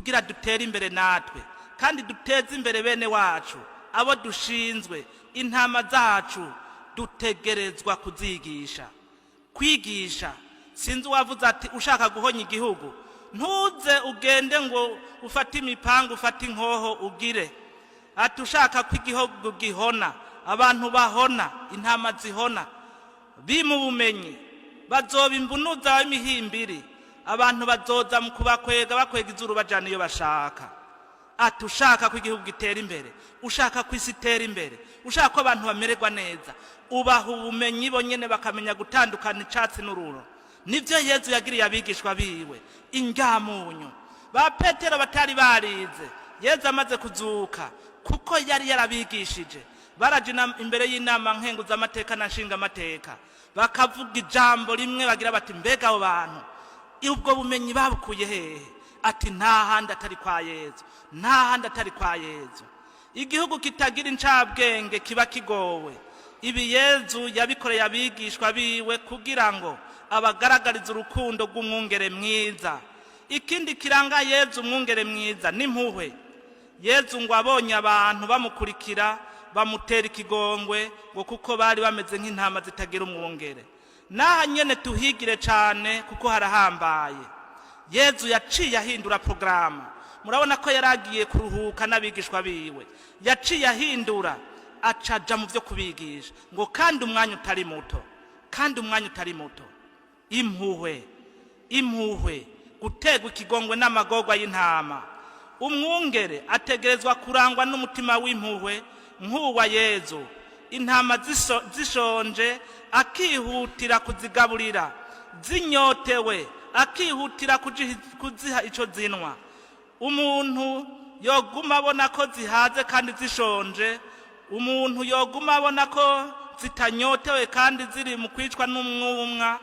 kugira dutere imbere natwe kandi duteze imbere bene wacu abo dushinzwe. Intama zacu dutegerezwa kuzigisha. Kwigisha sinzi wavuze ati ushaka guhonya igihugu ntuze ugende ngo ufate imipanga ufate inkoho ugire ati ushaka ko igihugu gihona, abantu bahona, intama zihona bimu bumenyi bazoba imbunuza w'imihimbiri, abantu bazoza mu kubakwega bakwega izuru bajana iyo bashaka. Ati ushaka ko igihugu gitera imbere, ushaka ko isi itera imbere, ushaka ko abantu bamererwa neza, ubaha ubumenyi bo nyene bakamenya gutandukana icatsi n'ururo. Nivyo Yezu yagiriye abigishwa biwe. Ingamunyu ba Petero batari barize Yezu amaze kuzuka, kuko yari yarabigishije, barajina imbere y'inama nkenguza amateka na nshinga amateka, bakavuga ijambo rimwe bagira bati mbega abo bantu ubwo bumenyi babukuye hehe? Ati nta handi atari kwa Yezu, nta handi atari kwa Yezu. Igihugu kitagira incabwenge kiba kigowe. Ibi Yezu yabikoreye abigishwa biwe kugira ngo abagaragariza urukundo rw'umwungere mwiza. Ikindi kiranga Yezu umwungere mwiza n'impuhwe. Yezu ngo abonye abantu bamukurikira bamutera ikigongwe ngo kuko bari bameze nk'intama zitagira umwungere. Naha nyene tuhigire cane kuko harahambaye. Yezu yaciye ahindura programu. Murabona ko yaragiye kuruhuka n'abigishwa biwe, yaciye ahindura acaja mu byo kubigisha ngo kandi umwanya utari muto, kandi umwanya utari muto. Impuhwe gutegwa ikigongwe n'amagorwa y'intama. Umwungere ategerezwa kurangwa n'umutima w'impuhwe nk'uwa Yezu. Intama zishonje akihutira kuzigaburira, zinyotewe akihutira kuziha ico zinwa. Umuntu yoguma abona ko zihaze kandi zishonje, umuntu yoguma abona ko zitanyotewe kandi ziri mu kwicwa n'umwumwa,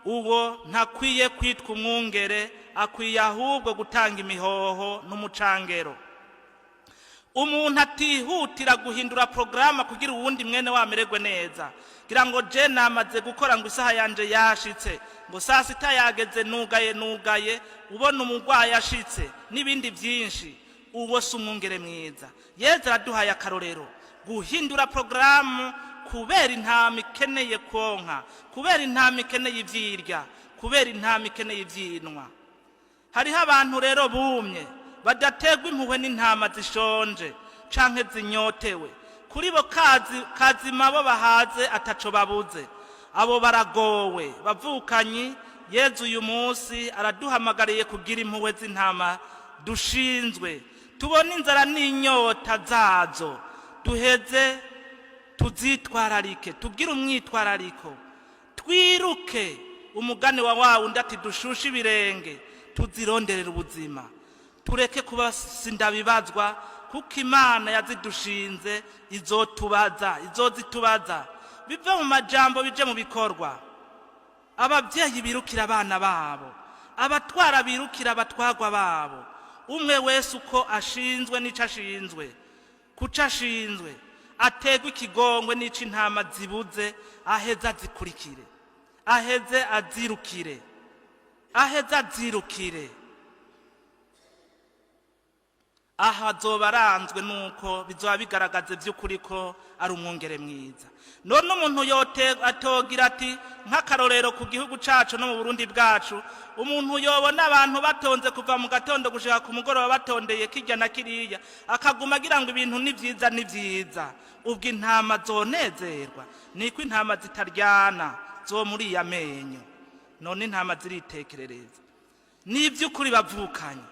uwo ntakwiye kwitwa umwungere, akwiye ahubwo gutanga imihoho n'umucangero. Umuntu atihutira guhindura programa kugira uwundi mwene wamererwe neza, gira ngo je namaze gukora ngo isaha yanje yashitse, ngo saa sita yageze nugaye ubona umugwayi yashitse n'ibindi byinshi. Uwo si umwungere mwiza. Yezu araduhaye akarorero guhindura programu kubera intama ikeneye konka, kubera intama ikeneye ivyirya, kubera intama ikeneye ivyinwa. Hariho abantu rero bumye badategwa impuhwe n'intama zishonje canke zinyotewe. Kuri bo kazima bo bahaze ataco babuze, abo baragowe bavukanyi. Yezu uyu munsi araduhamagariye kugira impuhwe z'intama dushinzwe. Tubona inzara n'inyota zazo, duheze tuzitwararike, tugira umwitwarariko, twiruke umugani wa wundi ati dushushe ibirenge tuzironderera ubuzima. Tureke kuba sindabibazwa kuko Imana yazidushinze izozitubaza. Bive mu majambo bije mu bikorwa. Abavyeyi birukira abana babo, abatwara birukira abatwagwa babo. Umwe wese uko ashinzwe n'ico ashinzwe, kuca ashinzwe ategwa ikigongwe n'ico intama zibuze, aheza azikurikire, aheze azirukire, aheza azirukire. Aha azoba aranzwe nuko bizoba bigaragaze vy'ukuri ko ari umwungere mwiza. None umuntu atogira ati nk'akarorero ku gihugu cacu no mu Burundi bwacu, umuntu yobona abantu batonze kuva mu gatondo gushika ku mugoroba batondeye kirya na kiriya, akaguma agira ngo ibintu ni vyiza ni vyiza. Ubwo intama zonezerwa? Niko intama zitaryana zo muri ya menyo. None intama ziritekerereza. Ni vy'ukuri bavukanye.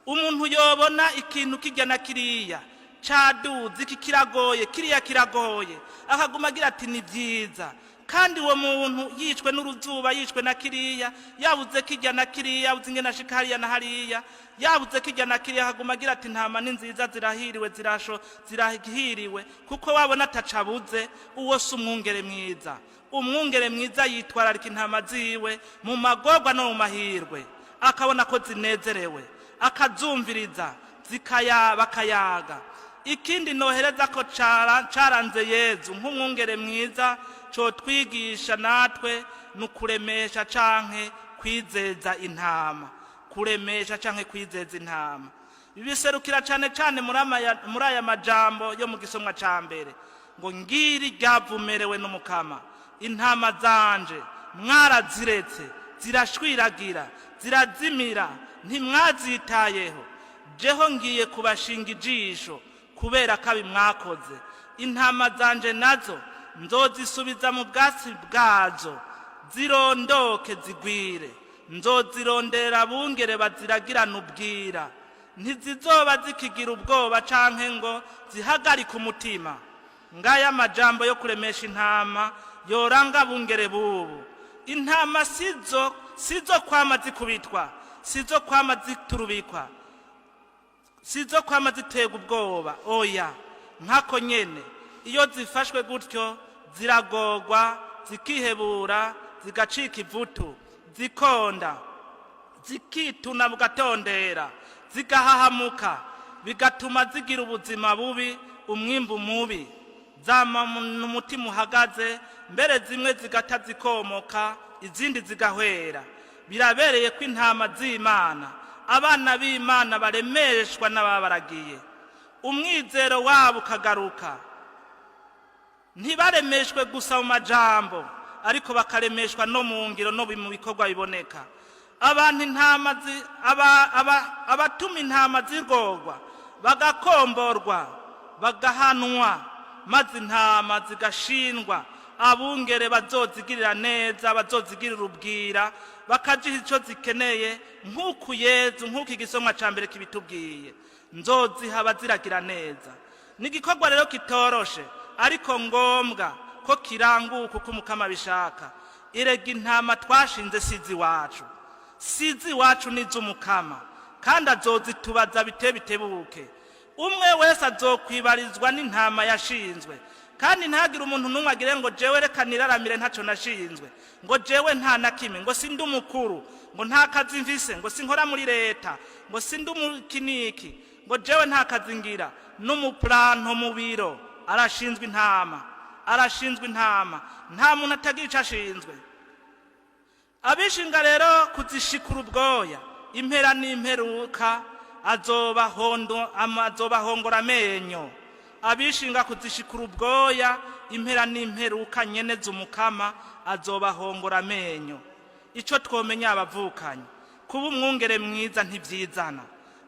Umuntu yobona ikintu kirya na kiriya caduze, iki kiragoye, kiriya kiragoye, akaguma agira ati ni vyiza. Kandi uwo muntu yicwe n'uruzuba, yicwe na kiriya, yabuze kirya na kiriya, yabuze ingene ashika hariya na hariya, yabuze kirya na kiriya, akaguma agira ati ntama ni nziza, zirahiriwe, zirahiriwe, kuko wabona atacabuze. Uwo si umwungere mwiza. Umwungere mwiza yitwararika intama ziwe mu magorwa no mu mahirwe, akabona ko zinezerewe, akazumviriza, bakayaga. Ikindi nohereza ko caranze Yezu nk'umwungere mwiza co twigisha natwe nukuremesha canke kwizeza intama. kuremesha canke kwizeza intama. Biserukira cane cane muri aya majambo yo mu gisomwa ca mbere ngo ngiri ryavumerewe n'umukama, intama zanje mwaraziretse zirashwiragira zirazimira ntimwazitayeho, jeho ngiye kubashinga ijisho kubera kabi mwakoze. Intama zanje nazo nzozisubiza mu bwatsi bwazo zirondoke zigwire, nzozirondera abungere baziragirana ubwira, ntizizoba zikigira ubwoba canke ngo zihagarike umutima. Ngaya amajambo yo kuremesha intama yoranga abungere bubu. Intama sizo kwama zikubitwa, sizo kwama ziturubikwa, sizo kwama zitega ubwoba. Oya, nkako nyene iyo zifashwe gutyo ziragorwa, zikihebura, zigacika ivutu, zikonda, zikituna bugatondera, zigahahamuka, bigatuma zigira ubuzima bubi, umwimbu mubi, zama n'umutima uhagaze, mbere zimwe zigata zikomoka, izindi zigahwera. Birabereye ko intama z'Imana, abana b'Imana baremeshwa n'ababaragiye, umwizero wabo ukagaruka. Ntibaremeshwe gusa mu majambo, ariko bakaremeshwa no mu ngiro no mu bikorwa biboneka. Abatuma intama zigorwa, bagakomborwa, bagahanwa, maze intama zigashindwa, abungere bazozigirira neza, bazozigirira ubwira, bakajiha ico zikeneye nk'uko Yezu, nk'uko igisomwa ca mbere kibitubwiye, nzoziha baziragira neza. Ni igikorwa rero kitoroshe, ariko ngombwa ko kiranguka uko umukama bishaka. Irega intama twashinze sizi wacu niz'umukama, kandi azozitubaza bitebuke. Umwe wese azokwibarizwa n'intama yashinzwe, kandi ntagire umuntu n'umwe agire ngo jewe reka niraramire ntaco nashinzwe, ngo jewe nta na kimwe, ngo sindi umukuru, ngo nta kazi mvise, ngo sinkora muri leta, ngo sindi umukiniki, ngo jewe nta kazi ngira. N'umuplanto mu biro arashinzwe intama, nta muntu atagira ico ashinzwe. Abishinga rero kuzishikura ubwoya, impera n'imperuka azobahongora amenyo. Abishinga kuzishikura ubwoya, impera n'imperuka nyene z'umukama azobahongora amenyo. Ico twomenya abavukanye, kuba umwungere mwiza ntivyizana.